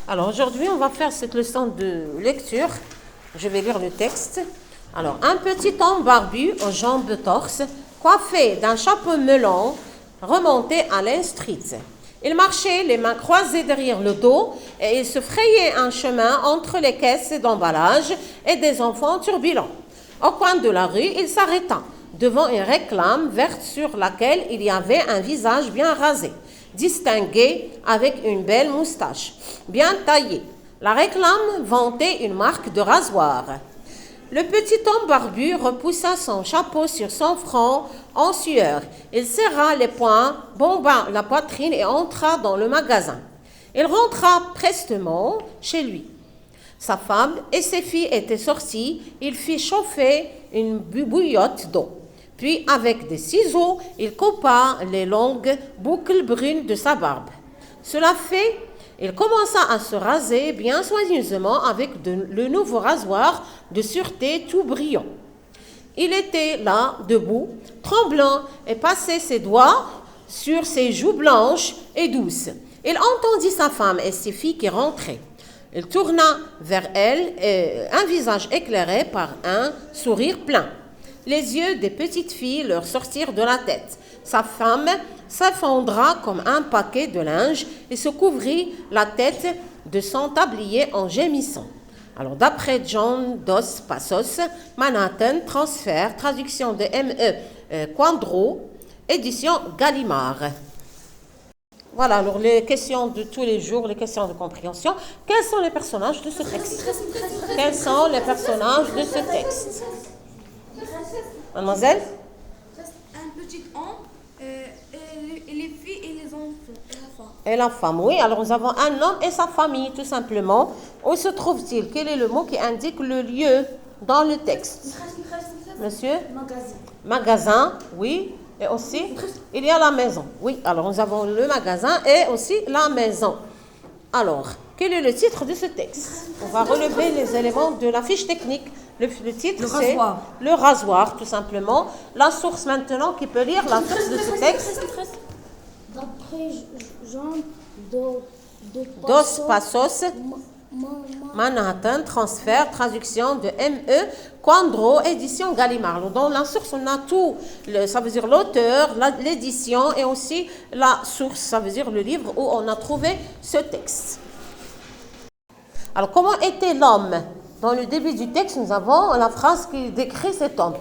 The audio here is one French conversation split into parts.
Alors aujourd'hui, on va faire cette leçon de lecture. Je vais lire le texte. Alors, un petit homme barbu aux jambes torses, coiffé d'un chapeau melon, remontait Allen Street. Il marchait les mains croisées derrière le dos et il se frayait un chemin entre les caisses d'emballage et des enfants turbulents. Au coin de la rue, il s'arrêta devant une réclame verte sur laquelle il y avait un visage bien rasé, distingué avec une belle moustache, bien taillée. La réclame vantait une marque de rasoir. Le petit homme barbu repoussa son chapeau sur son front en sueur. Il serra les poings, bomba la poitrine et entra dans le magasin. Il rentra prestement chez lui. Sa femme et ses filles étaient sorties. Il fit chauffer une bouillotte d'eau. Puis, avec des ciseaux, il coupa les longues boucles brunes de sa barbe. Cela fait, il commença à se raser bien soigneusement avec le nouveau rasoir de sûreté tout brillant. Il était là, debout, tremblant, et passait ses doigts sur ses joues blanches et douces. Il entendit sa femme et ses filles qui rentraient. Il tourna vers elles un visage éclairé par un sourire plein. Les yeux des petites filles leur sortirent de la tête. Sa femme s'effondra comme un paquet de linge et se couvrit la tête de son tablier en gémissant. Alors, d'après John Dos Passos, Manhattan Transfert, traduction de M.E. Quandro, édition Gallimard. Voilà, alors les questions de tous les jours, les questions de compréhension. Quels sont les personnages de ce texte? Quels sont les personnages de ce texte? Mademoiselle? Un petit homme, et les filles et les enfants. Et la femme, oui. Alors nous avons un homme et sa famille, tout simplement. Où se trouve-t-il? Quel est le mot qui indique le lieu dans le texte? Monsieur? Magasin. Magasin, oui. Et aussi, il y a la maison. Oui, alors nous avons le magasin et aussi la maison. Alors, quel est le titre de ce texte? On va relever les éléments de la fiche technique. Le titre, c'est le rasoir, tout simplement. La source maintenant, qui peut lire la source de ce texte? D'après Jean Dos Passos, Manhattan Transfert, traduction de M.E. Quandro, édition Gallimard. Dans la source, on a tout. Ça veut dire l'auteur, l'édition et aussi la source. Ça veut dire le livre où on a trouvé ce texte. Alors, comment était l'homme? Dans le début du texte, nous avons la phrase qui décrit cet homme.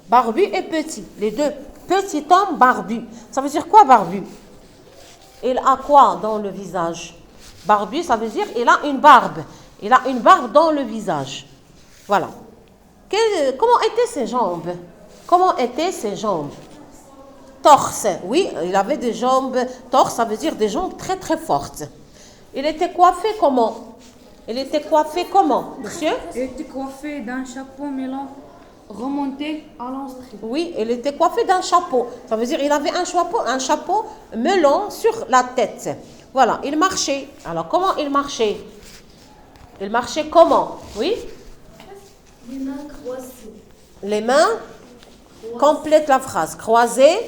Barbu et petit. Les deux. Petit homme barbu. Ça veut dire quoi, barbu? Il a quoi dans le visage? Barbu, ça veut dire il a une barbe. Il a une barbe dans le visage. Voilà. Comment étaient ses jambes? Comment étaient ses jambes? Torse. Oui, il avait des jambes. Torse, ça veut dire des jambes très très fortes. Il était coiffé comment? Il était coiffé comment, monsieur? Il était coiffé d'un chapeau melon remonté à l'entrée. Oui, il était coiffé d'un chapeau. Ça veut dire qu'il avait un chapeau melon sur la tête. Voilà, il marchait. Alors, comment il marchait? Il marchait comment? Oui? Les mains croisées. Les mains complètent la phrase. Croisées.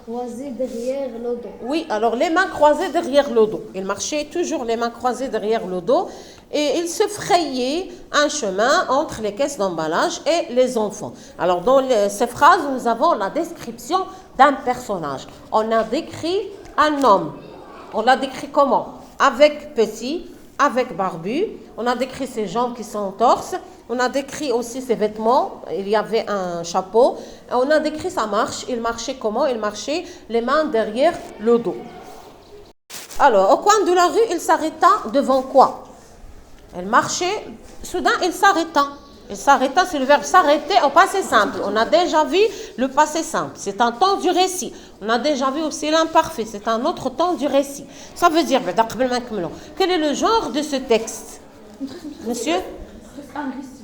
Croisées derrière le dos. Oui, alors les mains croisées derrière le dos. Il marchait toujours les mains croisées derrière le dos et il se frayait un chemin entre les caisses d'emballage et les enfants. Alors dans ces phrases, nous avons la description d'un personnage. On a décrit un homme. On l'a décrit comment? Avec petit, avec barbu. On a décrit ses jambes qui sont torses. On a décrit aussi ses vêtements. Il y avait un chapeau. On a décrit sa marche. Il marchait comment? Il marchait les mains derrière le dos. Alors, au coin de la rue, il s'arrêta devant quoi? Il marchait. Soudain, il s'arrêta. Il s'arrêta, c'est le verbe s'arrêter au passé simple. On a déjà vu le passé simple. C'est un temps du récit. On a déjà vu aussi l'imparfait. C'est un autre temps du récit. Ça veut dire, quel est le genre de ce texte? Monsieur?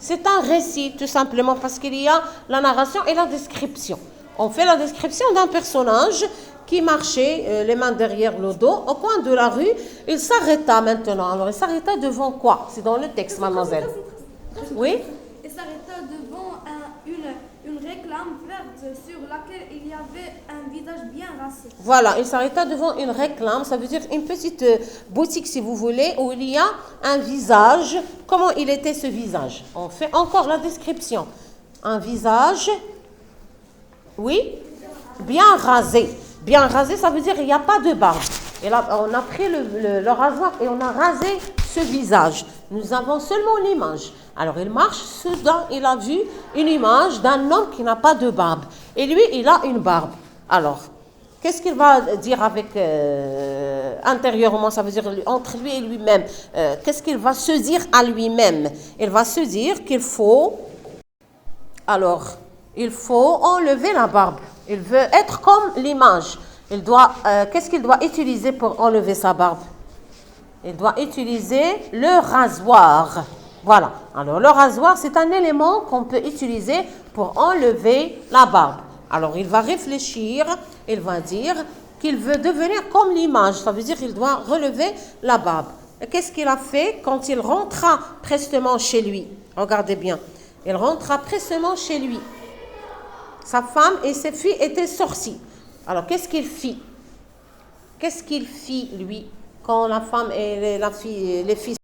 C'est un récit, tout simplement, parce qu'il y a la narration et la description. On fait la description d'un personnage qui marchait les mains derrière le dos. Au coin de la rue, il s'arrêta maintenant. Alors, il s'arrêta devant quoi? C'est dans le texte, mademoiselle. Oui? Il s'arrêta devant une réclame verte sur laquelle il y avait un visage visage bien rasé. Voilà, il s'arrêta devant une réclame, ça veut dire une petite boutique si vous voulez, où il y a un visage. Comment il était ce visage? On fait encore la description. Un visage, oui, bien rasé. Bien rasé, ça veut dire qu'il n'y a pas de barbe. Et là, on a pris le rasoir et on a rasé ce visage. Nous avons seulement l'image. Alors, il marche, soudain, il a vu une image d'un homme qui n'a pas de barbe. Et lui, il a une barbe. Alors, qu'est-ce qu'il va dire avec intérieurement, ça veut dire entre lui et lui-même? Qu'est-ce qu'il va se dire à lui-même? Il va se dire qu'il faut... Alors, il faut enlever la barbe. Il veut être comme l'image. Il doit, qu'est-ce qu'il doit utiliser pour enlever sa barbe? Il doit utiliser le rasoir. Voilà. Alors, le rasoir, c'est un élément qu'on peut utiliser pour enlever la barbe. Alors, il va réfléchir, il va dire qu'il veut devenir comme l'image. Ça veut dire qu'il doit relever la barbe. Et qu'est-ce qu'il a fait quand il rentra prestement chez lui? Regardez bien. Il rentra prestement chez lui. Sa femme et ses filles étaient sorties. Alors, qu'est-ce qu'il fit? Qu'est-ce qu'il fit, lui, quand la femme et les filles...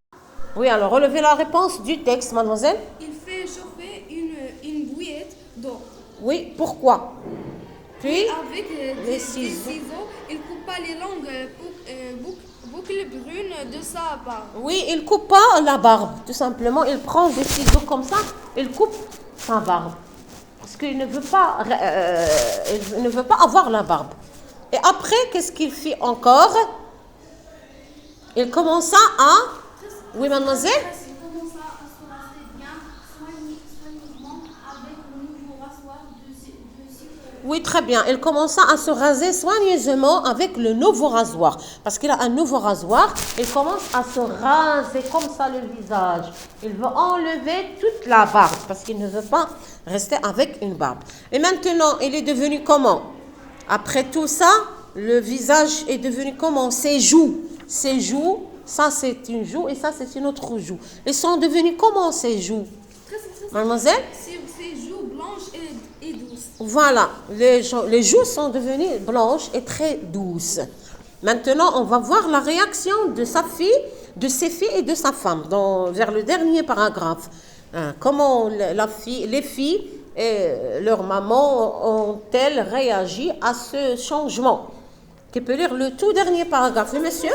Oui, alors, relevez la réponse du texte, mademoiselle. Il fait chauffer une bouillette d'eau. Oui, pourquoi? Puis, Avec les des ciseaux. ciseaux, il coupa les longues boucles brunes de sa barbe. Oui, il coupe pas la barbe, tout simplement. Il prend des ciseaux comme ça, il coupe sa barbe. Parce qu'il ne veut pas, il ne veut pas avoir la barbe. Et après, qu'est-ce qu'il fit encore? Il commença à... Oui, mademoiselle? Il commença à se raser bien, soigneusement, avec le nouveau rasoir de cire. Oui, très bien. Il commença à se raser soigneusement avec le nouveau rasoir. Parce qu'il a un nouveau rasoir. Il commence à se raser comme ça le visage. Il veut enlever toute la barbe. Parce qu'il ne veut pas rester avec une barbe. Et maintenant, il est devenu comment? Après tout ça, le visage est devenu comment? Ses joues. Ses joues, ça c'est une joue et ça c'est une autre joue. Ils sont devenus comment ces joues? Mademoiselle? Ses joues blanches et douces. Voilà, les joues sont devenues blanches et très douces. Maintenant, on va voir la réaction de sa fille, de ses filles et de sa femme, vers le dernier paragraphe. Comment les filles et leur maman ont-elles réagi à ce changement? Qui peut lire le tout dernier paragraphe, le monsieur?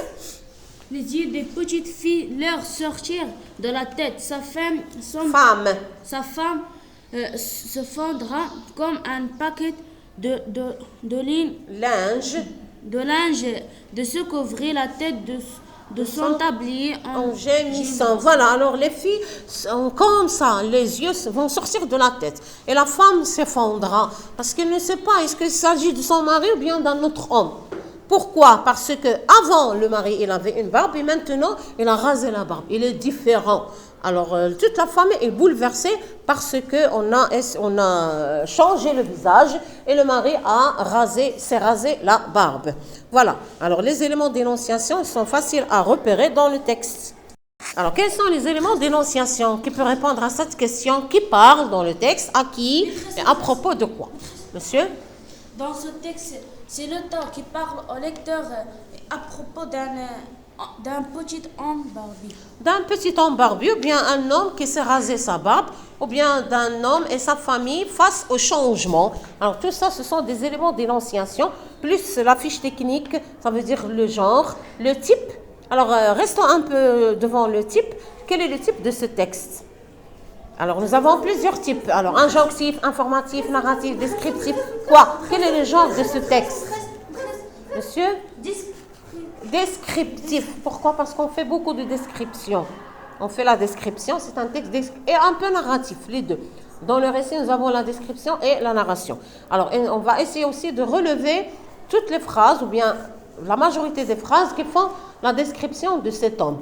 Les yeux des petites filles leur sortirent de la tête. Sa femme se fondra comme un paquet de linge, de se couvrir la tête de son tablier en gémissant. Voilà, alors les filles sont comme ça, les yeux vont sortir de la tête. Et la femme s'effondra parce qu'elle ne sait pas est-ce qu'il s'agit de son mari ou bien d'un autre homme. Pourquoi? Parce que avant le mari, il avait une barbe et maintenant, il a rasé la barbe. Il est différent. Alors, toute la famille est bouleversée parce qu'on a changé le visage et le mari s'est rasé la barbe. Voilà. Alors, les éléments d'énonciation sont faciles à repérer dans le texte. Alors, quels sont les éléments d'énonciation qui peuvent répondre à cette question? Qui parle dans le texte? À qui? Et à propos de quoi? Monsieur? Dans ce texte, c'est l'auteur qui parle au lecteur à propos d'un petit homme barbu. D'un petit homme barbu, ou bien un homme qui s'est rasé sa barbe, ou bien d'un homme et sa famille face au changement. Alors tout ça, ce sont des éléments d'énonciation, plus la fiche technique, ça veut dire le genre, le type. Alors restons un peu devant le type. Quel est le type de ce texte? Alors, nous avons plusieurs types. Alors, injonctif, informatif, narratif, descriptif. Quoi? Quel est le genre de ce texte? Monsieur? Descriptif. Pourquoi? Parce qu'on fait beaucoup de descriptions. On fait la description, c'est un texte et un peu narratif, les deux. Dans le récit, nous avons la description et la narration. Alors, on va essayer aussi de relever toutes les phrases, ou bien la majorité des phrases qui font la description de cet homme.